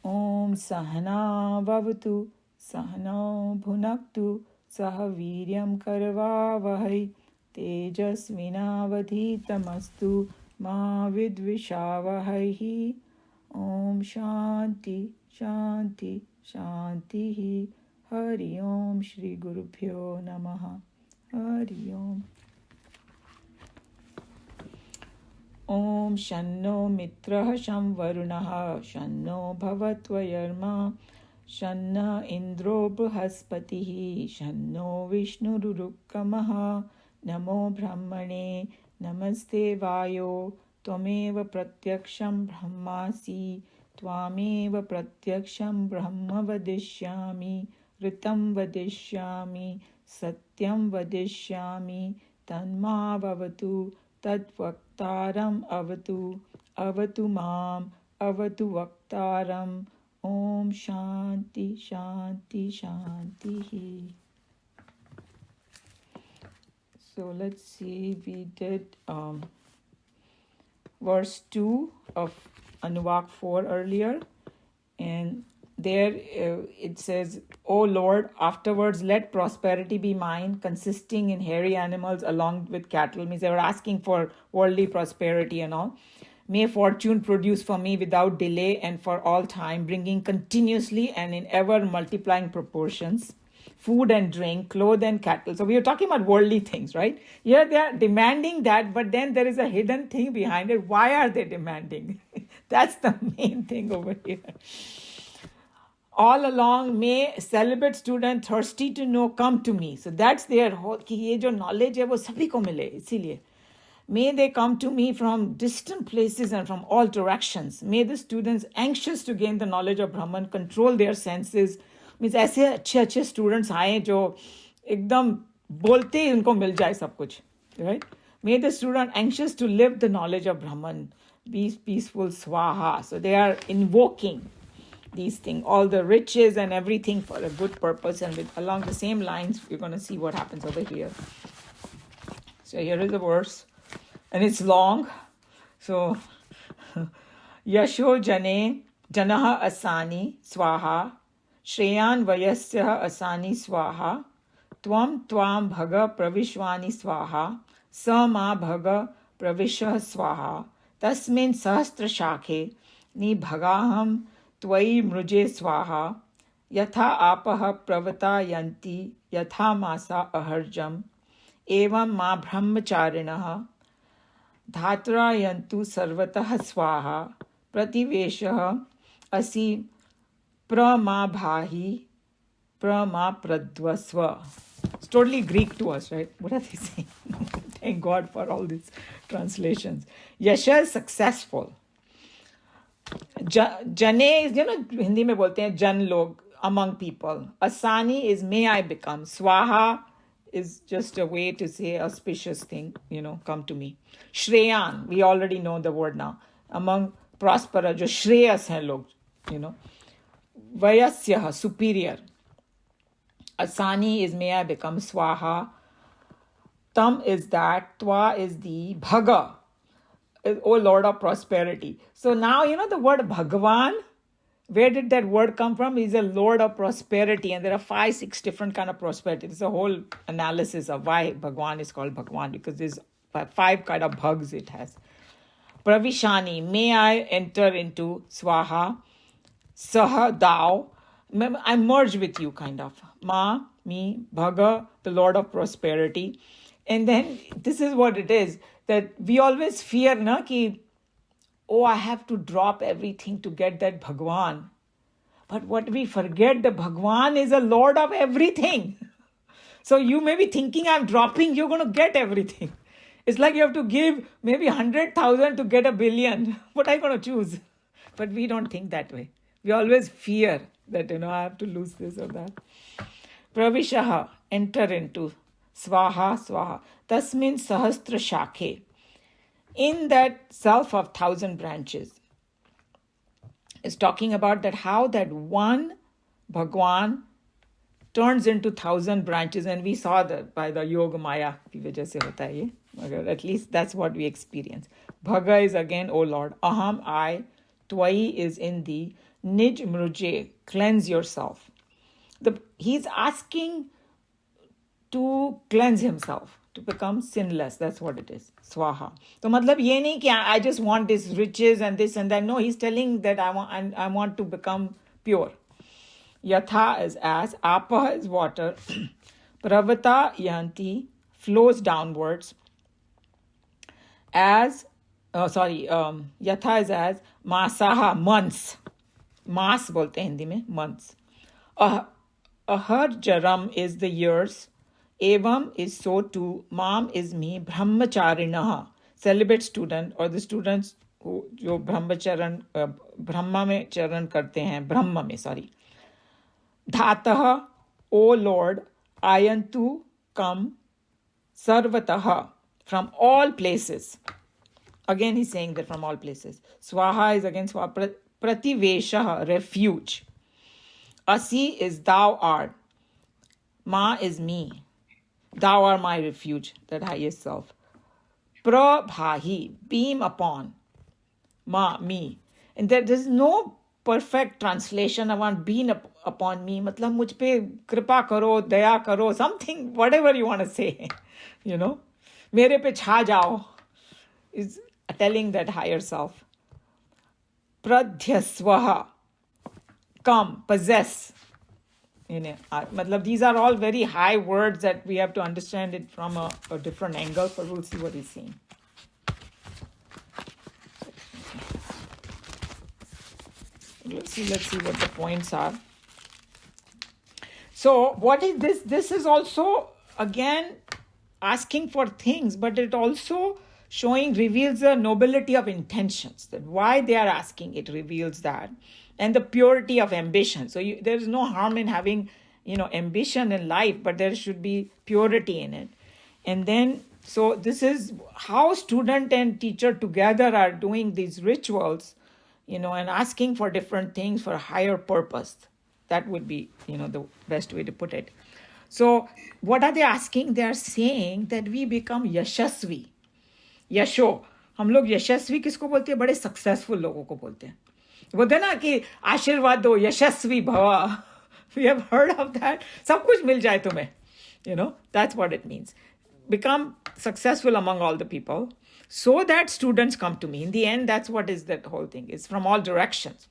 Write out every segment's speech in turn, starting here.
Om Sahana Bhavatu Sahano Bhunaktu Saha Viryam Karvavahai Tejasvinavadhitamastu Ma Vidvishavahai. Om Shanti Shanti Shanti. Hari Om Shri Gurubhyo Namaha. Hari Om. Om Shanno Mitraha Sham Varunaha Shanno Bhavatvayarma Shanna Indro Bruhaspatihi Shanno Vishnu Rurukkamaha Namo Brahmane Namaste Vayo Tvameva Pratyaksham Brahmasi Tvameva Pratyaksham Brahma Vadishyami Ritam Vadishyami Satyam Vadishyami Tanma Bhavatu Tadvaktaram avatu, avatu mam, avatu vaktaram. Om Shanti, Shanti, Shanti. So let's see, we did verse 2 of Anuvak 4 earlier. And there it says, O Lord, afterwards let prosperity be mine, consisting in hairy animals along with cattle. Means they were asking for worldly prosperity and all. May fortune produce for me without delay and for all time, bringing continuously and in ever multiplying proportions food and drink, clothes and cattle. So we are talking about worldly things, right? Here they are demanding that, but then there is a hidden thing behind it. Why are they demanding? That's the main thing over here. All along, may celibate student thirsty to know come to me. So that's their whole, कि ये जो knowledge है वो सभी को मिले, इसीलिए. May they come to me from distant places and from all directions. May the students anxious to gain the knowledge of Brahman control their senses. Means ऐसे अच्छे अच्छे students आए जो एकदम बोलते ही उनको मिल जाए सब कुछ, right? May the student anxious to live the knowledge of Brahman be peaceful, swaha. So they are invoking these things, all the riches and everything for a good purpose. And with, along the same lines, we're going to see what happens over here. So here is a verse, and it's long. So, Yasho Jane Janaha Asani Swaha Shreyan Vayasya Asani Swaha Tvam Bhaga Pravishwani Swaha Sama Bhaga Pravisha Swaha Tasmin Sahastra Shakhe Ni Bhagaham Tvai Mruje Swaha Yatha Apaha Pravata Yanti Yatha Masa Aharjam Evam Ma Brahmacharinaha Dhatra Yantu Sarvatah Swaha Prativeshaha Asi Prama Bhahi Prama Pradvasva. It's totally Greek to us, right? What are they saying? Thank God for all these translations. Yasha is successful. Jane is, Hindi mein bolte hain, jan log, among people. Asani is may I become. Swaha is just a way to say auspicious thing, come to me. Shreyan, we already know the word now. Among prospera, jo shreyas hai log, Vayasya, superior. Asani is may I become. Swaha. Tam is that. Twa is the. Bhaga, O Lord of prosperity. So now, the word Bhagavan, where did that word come from? He's a Lord of prosperity. And there are 5-6 different kind of prosperity. It's a whole analysis of why Bhagwan is called Bhagwan, because there's 5 kind of bhags it has. Pravishani, may I enter into. Swaha. Saha, thou. I merge with you, kind of. Ma, me. Bhaga, the Lord of prosperity. And then this is what it is, that we always fear, ki, I have to drop everything to get that Bhagwan. But what we forget, the Bhagwan is a Lord of everything. So you may be thinking, I'm dropping, you're going to get everything. It's like you have to give maybe 100,000 to get 1 billion. What are you going to choose? But we don't think that way. We always fear that, I have to lose this or that. Pravishaha, enter into. Swaha, swaha. Tasmin sahastra shakhe. In that self of 1,000 branches. Is talking about that how that one Bhagwan turns into 1,000 branches. And we saw that by the Yoga Maya ki wajah se hota hai ye. At least that's what we experience. Bhaga is again, O Lord. Aham, I. Twai is in thee. Nij mruje, cleanse yourself. He's asking to cleanse himself, to become sinless. That's what it is. Swaha. So matlab ye nahi ki I just want this riches and this and that. No, he's telling that I want to become pure. Yatha is as, apa is water, pravata yanti flows downwards, as yatha is as, masaha months, maas bolte Hindi mein, months. Ahar jaram is the years, evam is so too, mam is me, brahmacharinaha, celibate student or the students who जो ब्रह्मचरण ब्रह्मा में चरण करते हैं, ब्रह्म में sorry. Dhatah, O Lord, ayantu come sarvataha, from all places. Again he's saying that from all places. Swaha is again swaha. Prativeshaha, refuge. Asi is thou art. Ma is me. Thou art my refuge, that highest self. Prabhahi, beam upon. Ma, me. And there is no perfect translation. I want beam upon me. Matlab mujh pe kripa karo, daya karo, something, whatever you want to say. You know. Mere pe chha jao. Is telling that higher self. Pradhyasvaha. Come, possess. Matlab these are all very high words that we have to understand it from a different angle, but we'll see what he's saying. Let's see what the points are. So what is this? This is also, again, asking for things, but it also reveals the nobility of intentions, that why they are asking, it reveals that, and the purity of ambition. So there is no harm in having, ambition in life, but there should be purity in it. And then, so this is how student and teacher together are doing these rituals, and asking for different things for a higher purpose. That would be, the best way to put it. So what are they asking? They are saying that we become yashasvi. यशो, हम लोग यशस्वी किसको बोलते हैं? बड़े successful लोगों को बोलते हैं. बोलते ना कि आशीर्वाद दो, यशस्वी भवा. We have heard of that. सब कुछ मिल जाए तुम्हें. That's what it means. Become successful among all the people so that students come to me. In the end, that's what is that whole thing. It's from all directions.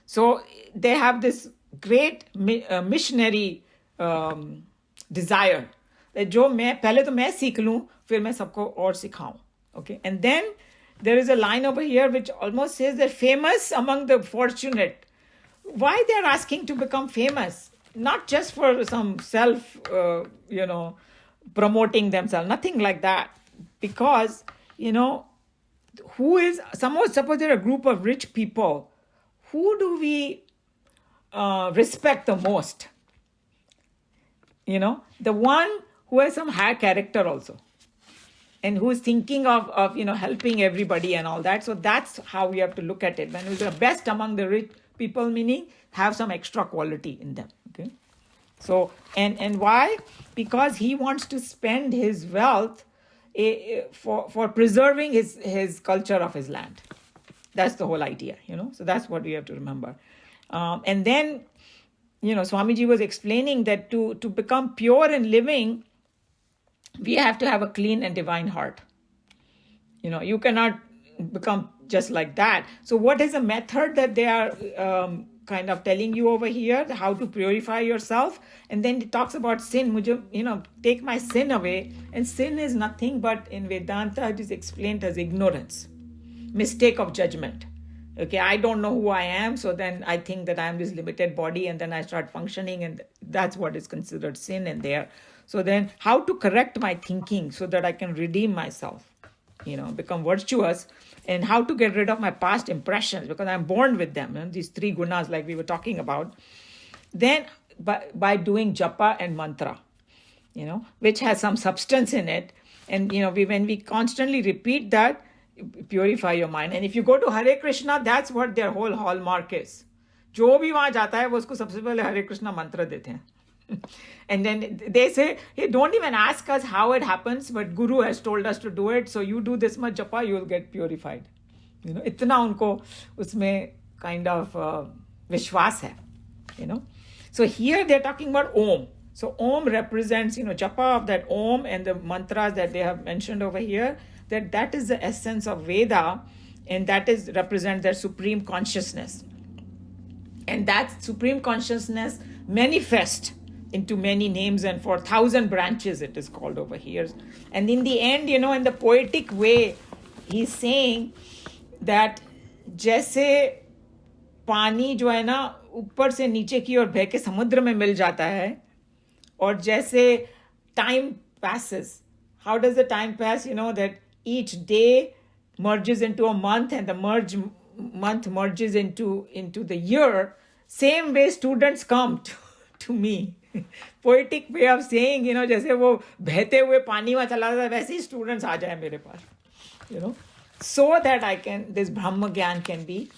So they have this great missionary desire. जो मैं पहले तो मैं सीख लूं, फिर मैं सबको और सिखाऊं. Okay, and then there is a line over here which almost says that famous among the fortunate. Why they are asking to become famous? Not just for some self, promoting themselves, nothing like that. Because, suppose there are a group of rich people, who do we respect the most? The one who has some high character also, and who is thinking of helping everybody and all that. So that's how we have to look at it. When we're the best among the rich people, meaning have some extra quality in them. Okay. So and why? Because he wants to spend his wealth for preserving his culture of his land. That's the whole idea. So that's what we have to remember. And then Swamiji was explaining that to become pure in living, we have to have a clean and divine heart. You cannot become just like that. So what is a method that they are kind of telling you over here, how to purify yourself? And then it talks about sin. Take my sin away. And sin is nothing but in Vedanta it is explained as ignorance, mistake of judgment. Okay, I don't know who I am, so then I think that I am this limited body, and then I start functioning, and that's what is considered sin in there. So then how to correct my thinking so that I can redeem myself, become virtuous, and how to get rid of my past impressions because I'm born with them, these three gunas like we were talking about. Then by doing japa and mantra, which has some substance in it. And, when we constantly repeat that, purify your mind. And if you go to Hare Krishna, that's what their whole hallmark is. जो भी वहाँ जाता है वो उसको सबसे पहले Hare Krishna mantra देते हैं. And then they say, hey, don't even ask us how it happens, but Guru has told us to do it. So you do this much japa, you will get purified. इतना उनको उसमें kind of vishwas hai, So here they're talking about Om. So Om represents, japa of that Om and the mantras that they have mentioned over here, that is the essence of Veda, and that represents their supreme consciousness. And that supreme consciousness manifests into many names, and for 1,000 branches it is called over here. And in the end, in the poetic way, he's saying that जैसे पानी जो है ना ऊपर से नीचे की ओर बह के समुद्र में मिल जाता है, और जैसे time passes, how does the time pass? That each day merges into a month, and the month merges into the year. Same way students come to me. Poetic way of saying, जैसे वो बहते हुए पानी में चला जाता है, वैसे ही students आ जाए मेरे पास, so that this Brahma Gyan can be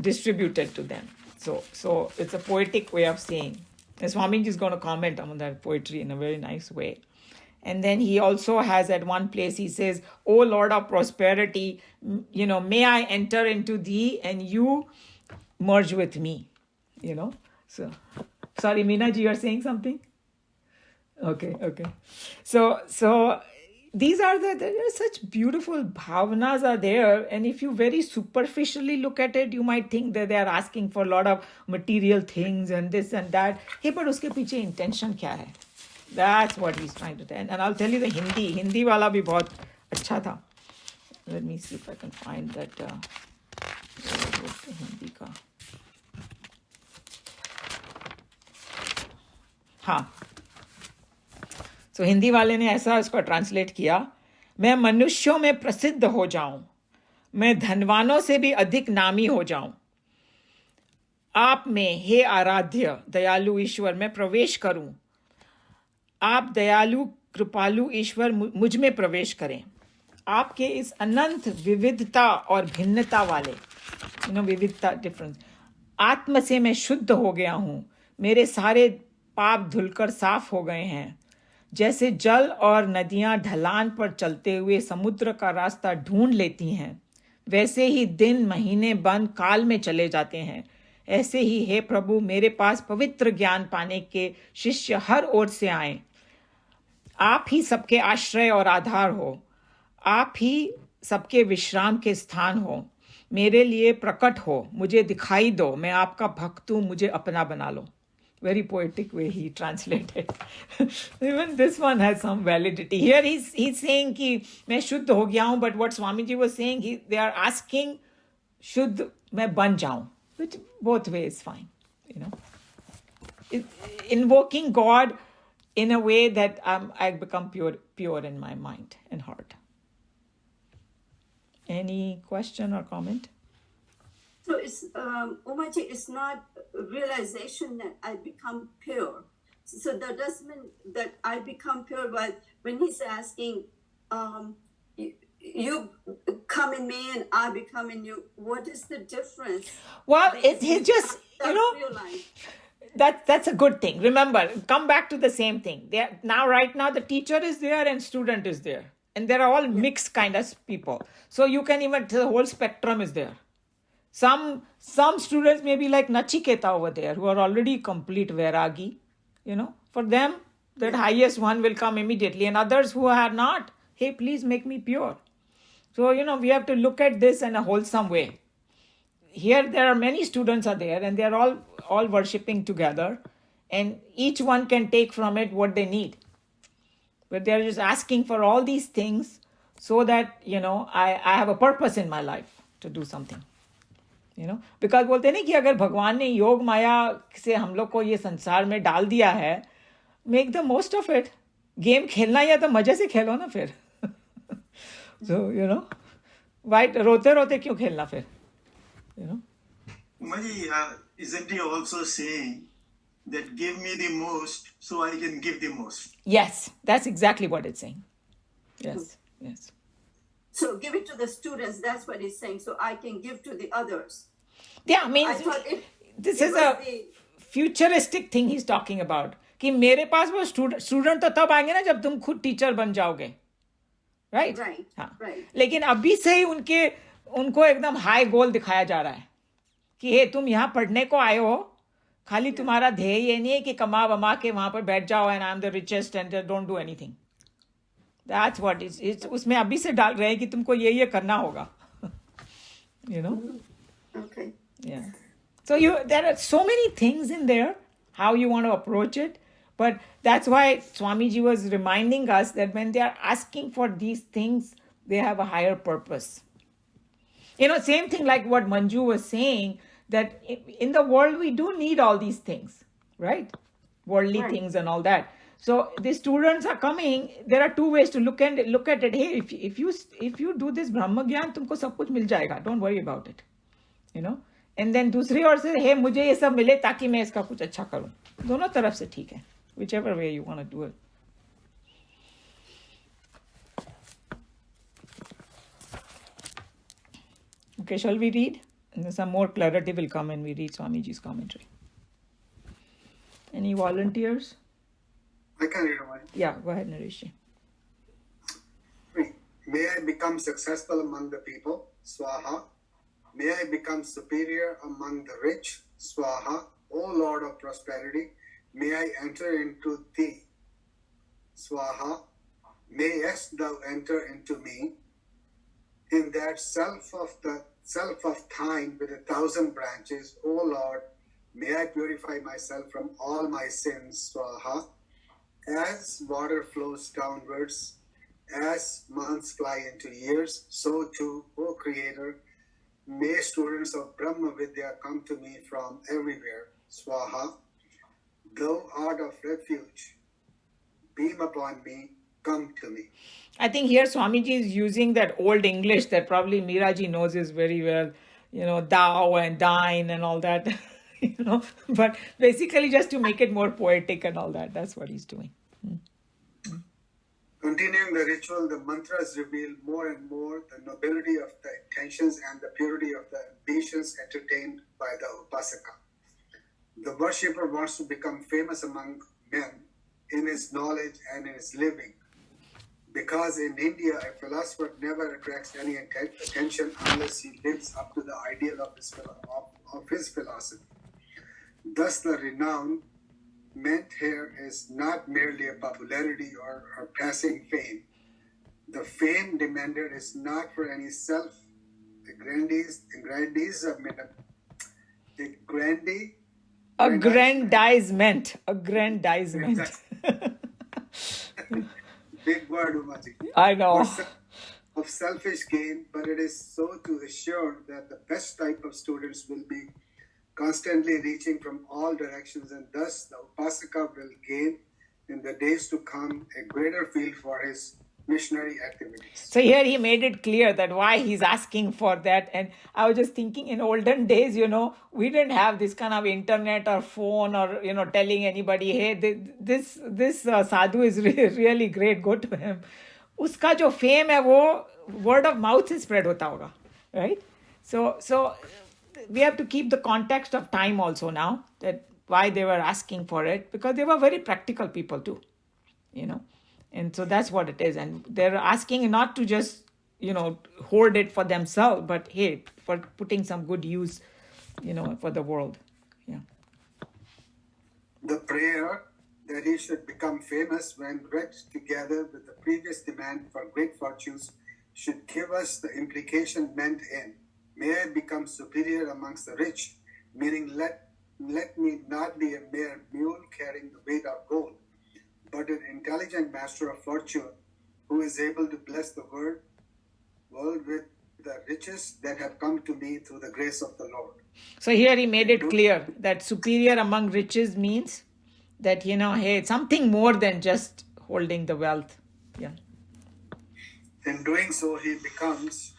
distributed to them. So it's a poetic way of saying. And Swamiji is going to comment on that poetry in a very nice way. And then he also has at one place, he says, "O Lord of prosperity, may I enter into thee and you merge with me." So, sorry, Meena ji, you're saying something? Okay. So these are such beautiful bhavanas are there, and if you very superficially look at it, you might think that they are asking for a lot of material things and this and that. Hey, but uske piche intention kya hai? That's what he's trying to tell. And I'll tell you the Hindi wala bhi bahut acha tha. Let me see if I can find that Hindi ka. हाँ, तो हिंदी वाले ने ऐसा इसको translate किया, मैं मनुष्यों में प्रसिद्ध हो जाऊं, मैं धनवानों से भी अधिक नामी हो जाऊं, आप में हे आराध्य दयालु ईश्वर मैं प्रवेश करूं, आप दयालु कृपालु ईश्वर मुझ में प्रवेश करें, आपके इस अनंत विविधता और भिन्नता वाले विविधता डिफरेंस आत्म से मैं शुद्ध हो गया हूं, मेरे सारे पाप धुलकर साफ हो गए हैं, जैसे जल और नदियां ढलान पर चलते हुए समुद्र का रास्ता ढूंढ लेती हैं, वैसे ही दिन महीने बंद काल में चले जाते हैं, ऐसे ही हे प्रभु मेरे पास पवित्र ज्ञान पाने के शिष्य हर ओर से आए, आप ही सबके आश्रय और आधार हो, आप ही सबके विश्राम के स्थान हो, मेरे लिए प्रकट हो, मुझे दिखाई दो, मैं आपका भक्त हूं, मुझे अपना बना लो. Very poetic way he translated. Even this one has some validity. Here he's saying कि मैं शुद्ध हो गया हूँ, but what Swamiji was saying, they are asking शुद्ध मैं बन जाऊँ, which both ways is fine. Invoking God in a way that I become pure in my mind and heart. Any question or comment? So it's Umaji, it's not realization that I become pure. So that doesn't mean that I become pure, but when he's asking, you come in me and I become in you, what is the difference? Well, he just, that's a good thing. Remember, come back to the same thing. Right now, the teacher is there and student is there. And they're all mixed kind of people. So you can even, the whole spectrum is there. Some students may be like Nachiketa over there, who are already complete Vairagi. For them, that highest one will come immediately. And others who are not, hey, please make me pure. So, we have to look at this in a wholesome way. Here, there are many students are there, and they are all worshipping together. And each one can take from it what they need. But they are just asking for all these things so that, I have a purpose in my life to do something. Because बोलते हैं ना कि अगर भगवान ने योग माया से हम लोग को ये संसार में डाल दिया है, make the most of it. Game खेलना या तो मजे से खेलो ना फिर. So, why रोते रोते क्यों खेलना फिर? Umaji, isn't he also saying that give me the most so I can give the most? Yes, that's exactly what it's saying. Yes. So give it to the students, that's what he's saying, so I can give to the others. Yeah, I mean, this is a futuristic thing he's talking about. कि मेरे पास वो student तो तब आएंगे ना जब तुम खुद टीचर बन जाओगे. Right? Right. हाँ. Right. लेकिन अभी से ही उनके उनको एकदम हाई गोल दिखाया जा रहा है कि हे तुम यहाँ पढ़ने को आए हो, खाली तुम्हारा ध्येय ये नहीं है कि कमा वमा के वहां पर बैठ जाओ and I am the richest and don't do anything. That's what is उसमें अभी से डाल रहे हैं कि तुमको ये करना होगा. You know? Okay. Yeah. So there are so many things in there, how you want to approach it. But that's why Swamiji was reminding us that when they are asking for these things, they have a higher purpose. Same thing like what Manju was saying, that in the world we do need all these things, right? Worldly Right. things and all that. So the students are coming. There are two ways to look at it. Hey, if you do this Brahma Gyan, तुमको सब कुछ मिल जाएगा. Don't worry about it. And then दूसरी ओर से hey मुझे ये सब मिले ताकि मैं इसका कुछ अच्छा करूं. दोनों तरफ से ठीक है. Whichever way you want to do it. Okay, shall we read? And then some more clarity will come when we read Swamiji's commentary. Any volunteers? I can read one. Yeah, go ahead, Naresh. May I become successful among the people, Swaha. May I become superior among the rich, Swaha. O Lord of prosperity, may I enter into thee, Swaha. Mayest thou enter into me. In that self of thine with 1,000 branches, O Lord, may I purify myself from all my sins, Swaha. As water flows downwards, as months fly into years, so too, O Creator, may students of Brahma Vidya come to me from everywhere, Swaha. Thou art of refuge, beam upon me, come to me. I think here Swamiji is using that old English that probably Miraji knows is very well, thou and thine and all that, but basically just to make it more poetic and all that. That's what he's doing. Continuing the ritual, the mantras reveal more and more the nobility of the intentions and the purity of the ambitions entertained by the Upasaka. The worshipper wants to become famous among men in his knowledge and in his living. Because in India, a philosopher never attracts any attention unless he lives up to the ideal of his philosophy. Thus, the renown meant here is not merely a popularity or passing fame. The fame demanded is not for any Aggrandizement. Big word, Umaji. I know. Of selfish gain, but it is so to assure that the best type of students will be constantly reaching from all directions, and thus the Upasaka will gain in the days to come a greater field for his missionary activities. So here he made it clear that why he's asking for that. And I was just thinking in olden days, we didn't have this kind of internet or phone or, telling anybody, hey, this sadhu is really great, go to him. Uska jo fame hai, wo word of mouth se spread hota hoga, right? So we have to keep the context of time also now, that why they were asking for it, because they were very practical people too, And so that's what it is. And they're asking not to just, hoard it for themselves, but hey, for putting some good use, for the world. Yeah. The prayer that he should become famous when read together with the previous demand for great fortunes should give us the implication meant in, may I become superior amongst the rich, meaning let me not be a mere mule carrying the weight of gold, but an intelligent master of fortune who is able to bless the world with the riches that have come to me through the grace of the Lord. So here he made it clear that superior among riches means that, hey, it's something more than just holding the wealth. Yeah. In doing so, he becomes,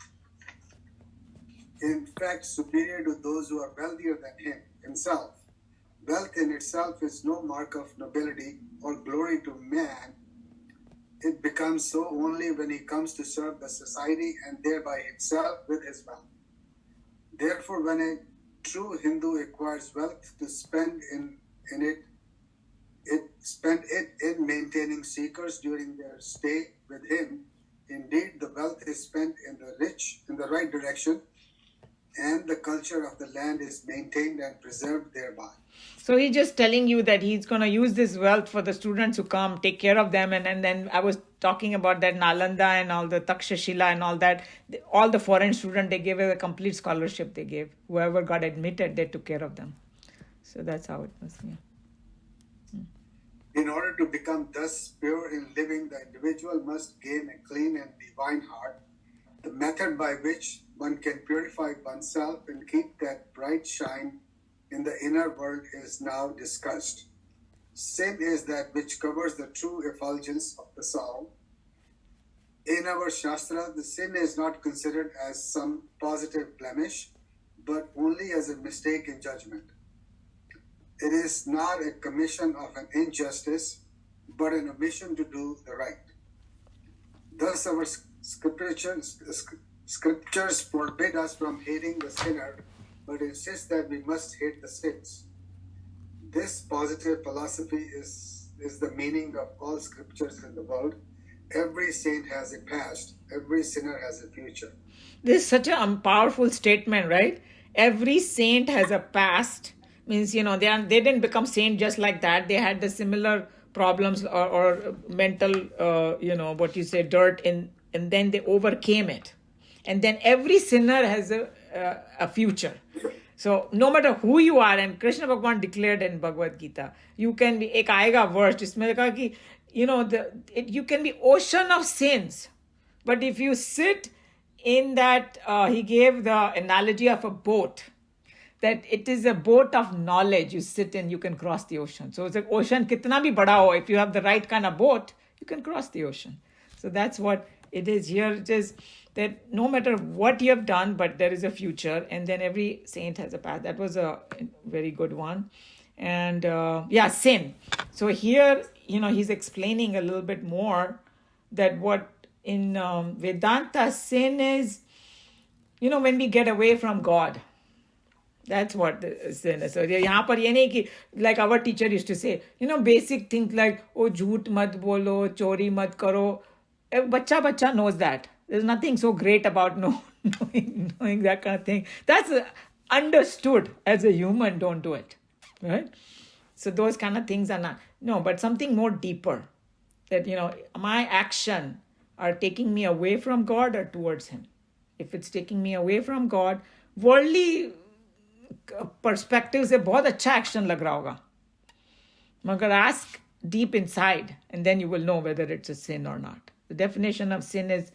in fact, superior to those who are wealthier than himself. Wealth in itself is no mark of nobility or glory to man. It becomes so only when he comes to serve the society and thereby himself with his wealth. Therefore, when a true Hindu acquires wealth to spend spend it in maintaining seekers during their stay with him, Indeed, the wealth is spent in the right direction, and the culture of the land is maintained and preserved thereby. So he's just telling you that he's going to use this wealth for the students who come, take care of them. And then I was talking about that Nalanda and all the Takshashila and all that. All the foreign students, they gave a complete scholarship they gave. Whoever got admitted, they took care of them. So that's how it was. Yeah. In order to become thus pure in living, the individual must gain a clean and divine heart. The method by which one can purify oneself and keep that bright shine in the inner world is now discussed. Sin is that which covers the true effulgence of the soul. In our Shastra, the sin is not considered as some positive blemish, but only as a mistake in judgment. It is not a commission of an injustice, but an omission to do the right. Thus, our scriptures forbid us from hating the sinner, but insist that we must hate the sins. This positive philosophy is the meaning of all scriptures in the world. Every saint has a past, every sinner has a future. This is such a powerful statement, right? Every saint has a past. Means, they didn't become saint just like that. They had the similar problems or mental, dirt and then they overcame it. And then every sinner has a future. So no matter who you are, and Krishna Bhagavan declared in Bhagavad Gita, you can be, ek aayega verse, jisme kha ki, you can be ocean of sins. But if you sit in that, he gave the analogy of a boat, that it is a boat of knowledge. You sit in, you can cross the ocean. So it's like ocean kitna bhi bada ho, if you have the right kind of boat, you can cross the ocean. So that's what it is here. It is that no matter what you have done, but there is a future, and then every saint has a path. That was a very good one. And sin. So here, he's explaining a little bit more that what in Vedanta, sin is, when we get away from God. That's what the sin is. So यहाँ पर ये नहीं कि, like our teacher used to say, basic things like, oh, झूठ मत बोलो, चोरी मत करो. Bachcha knows that. There's nothing so great about knowing that kind of thing. That's understood as a human. Don't do it, right? So those kind of things are not. No, but something more deeper. That, my action are taking me away from God or towards Him. If it's taking me away from God, worldly perspective से बहुत अच्छा action लग रहा होगा. मगर ask deep inside, and then you will know whether it's a sin or not. The definition of sin is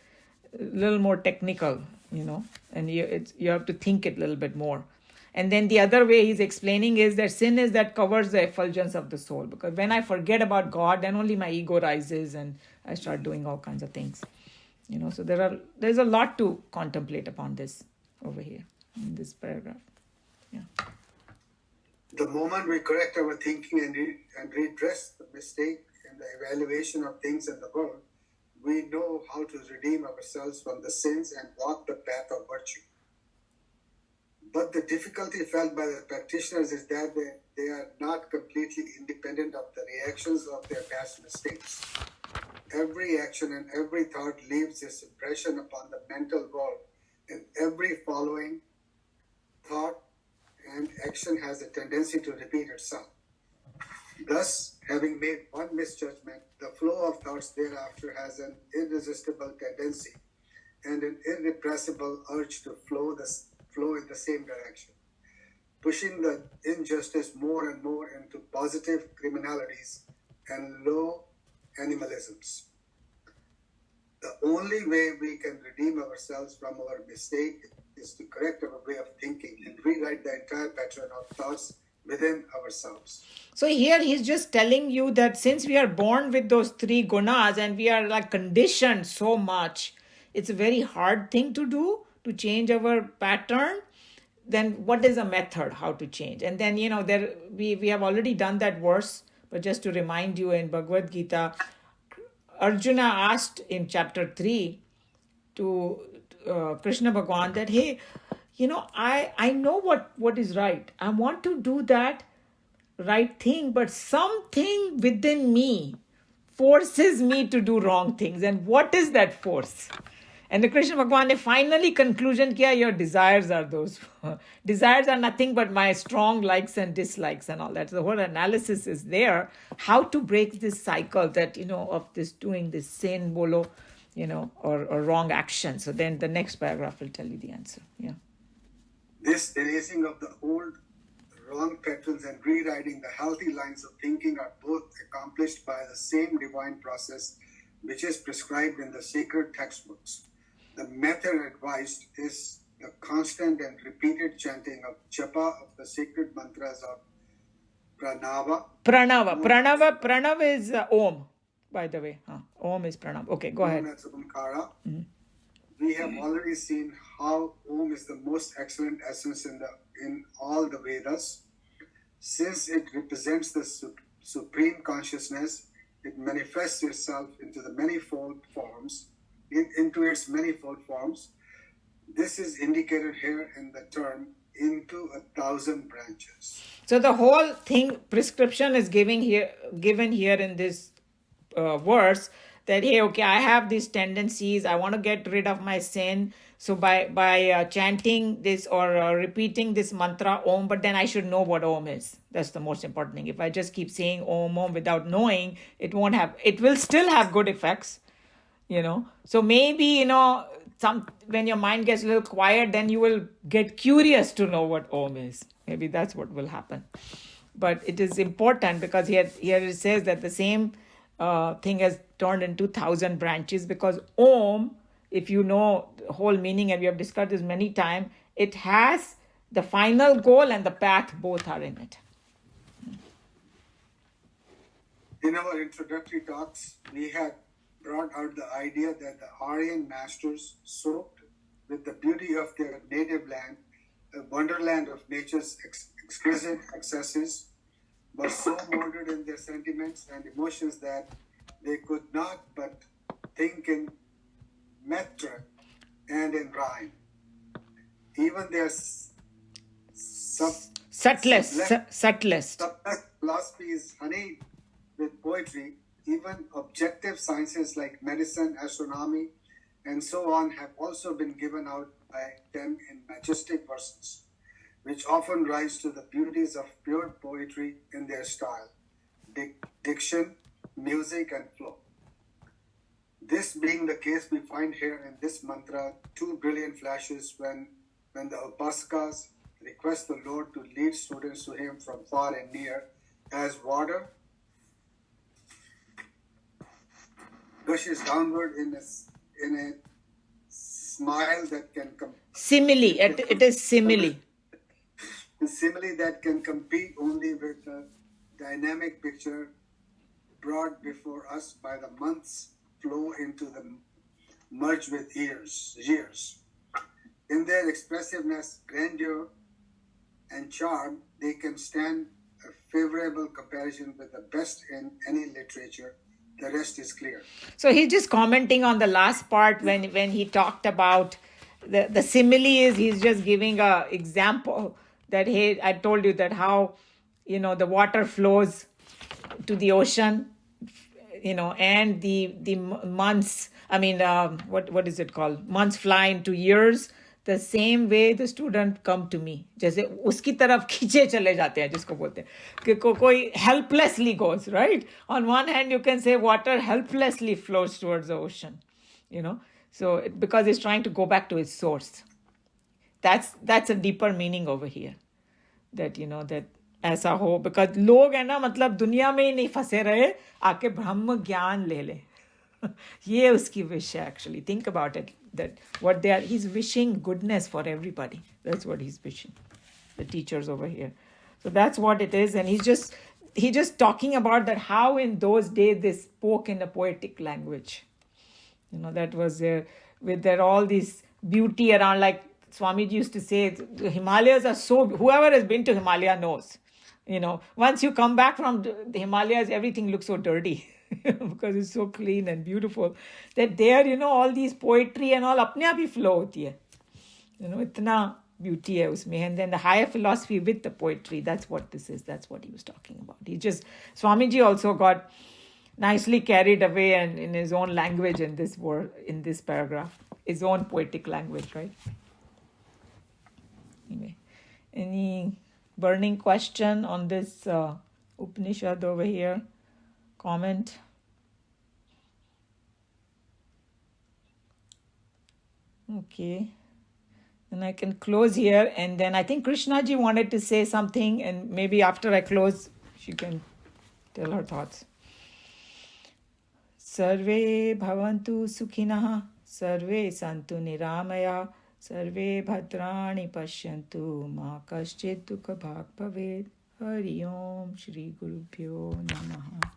a little more technical, and you have to think it a little bit more. And then the other way he's explaining is that sin is that covers the effulgence of the soul. Because when I forget about God, then only my ego rises and I start doing all kinds of things. So there's a lot to contemplate upon this over here in this paragraph. Yeah. The moment we correct our thinking and redress the mistake in the evaluation of things in the world, we know how to redeem ourselves from the sins and walk the path of virtue. But the difficulty felt by the practitioners is that they are not completely independent of the reactions of their past mistakes. Every action and every thought leaves its impression upon the mental world, and every following thought and action has a tendency to repeat itself. Thus, having made one misjudgment, the flow of thoughts thereafter has an irresistible tendency and an irrepressible urge to flow in the same direction, pushing the injustice more and more into positive criminalities and low animalisms. The only way we can redeem ourselves from our mistake is to correct our way of thinking and rewrite the entire pattern of thoughts within ourselves. So here he's just telling you that since we are born with those three gunas and we are like conditioned so much, it's a very hard thing to do, to change our pattern. Then what is a method how to change? And then, we have already done that verse, but just to remind you, in Bhagavad Gita, Arjuna asked in chapter 3 to Krishna Bhagavan that, hey, I know what is right. I want to do that right thing, but something within me forces me to do wrong things. And what is that force? And the Krishna Bhagwan ne finally conclusion kiya, your desires are those. Desires are nothing but my strong likes and dislikes and all that. So the whole analysis is there. How to break this cycle that, of this doing this sin, bolo, or wrong action. So then the next paragraph will tell you the answer. Yeah. This erasing of the old wrong patterns and rewriting the healthy lines of thinking are both accomplished by the same divine process which is prescribed in the sacred textbooks. The method advised is the constant and repeated chanting of japa of the sacred mantras of pranava. Pranava is Om, by the way. Om is Pranava. Okay, go ahead. We have already seen how Om is the most excellent essence in all the Vedas. Since it represents the supreme consciousness, it manifests itself into its manifold forms. This is indicated here in the term into 1,000 branches. So the whole thing, prescription is given here in this verse, that hey, okay, I have these tendencies, I want to get rid of my sin. So by chanting this or repeating this mantra Om, but then I should know what Om is. That's the most important thing. If I just keep saying Om without knowing, it will still have good effects, So maybe, when your mind gets a little quiet, then you will get curious to know what Om is. Maybe that's what will happen. But it is important because here it says that the same thing has turned into 1,000 branches, because Om, if you know the whole meaning, and we have discussed this many times, it has the final goal and the path, both are in it. In our introductory talks, we had brought out the idea that the Aryan masters, soaked with the beauty of their native land, a wonderland of nature's exquisite excesses, were so molded in their sentiments and emotions that they could not but think in metra and in rhyme. Even their subtlest philosophy is honeyed with poetry. Even objective sciences like medicine, astronomy, and so on have also been given out by them in majestic verses, which often rise to the beauties of pure poetry in their style, diction, music, and flow. This being the case, we find here in this mantra two brilliant flashes when the Upasakas request the Lord to lead students to Him from far and near, as water gushes downward in a smile that can simile. It is simile. A simile that can compete only with the dynamic picture brought before us by the months flow into the merge with years. In their expressiveness, grandeur, and charm, they can stand a favorable comparison with the best in any literature. The rest is clear. So he's just commenting on the last part when he talked about the simile is, he's just giving a example that, hey, I told you that how, the water flows to the ocean, and the months, what is it called? Months fly into years. The same way the student come to me, जैसे उसकी तरफ खींचे चले जाते हैं, जिसको बोलते हैं कि कोई helplessly goes, right? On one hand, you can say water helplessly flows towards the ocean, so because it's trying to go back to its source. That's a deeper meaning over here, that that ऐसा हो, because लोग है ना, मतलब दुनिया में ही नहीं फंसे रहे, आके ब्रह्म ज्ञान ले ले. ये उसकी wish है, actually. Think about it, that what he's wishing goodness for everybody. That's what he's wishing, the teachers over here. So that's what it is. And he's just talking about that how in those days they spoke in a poetic language. That was there, with their all this beauty around, like Swamiji used to say, the Himalayas are so, whoever has been to Himalaya knows, once you come back from the Himalayas, everything looks so dirty. Because it's so clean and beautiful, that there, all these poetry and all अपने आप ही flow होती है, इतना beauty है उसमें. And then the higher philosophy with the poetry, that's what this is. That's what he was talking about. Swamiji also got nicely carried away and in his own language in this word, in this paragraph, his own poetic language, right? Anyway, any burning question on this Upanishad over here? Comment? Okay. And I can close here, and then I think Krishna ji wanted to say something, and maybe after I close, she can tell her thoughts. Sarve bhavantu sukhinah, sarve santu niramaya, sarve bhadrani pashyantu, ma kaschid dukha bhag bhaved. Hari Om Shri Gurubhyo Namaha.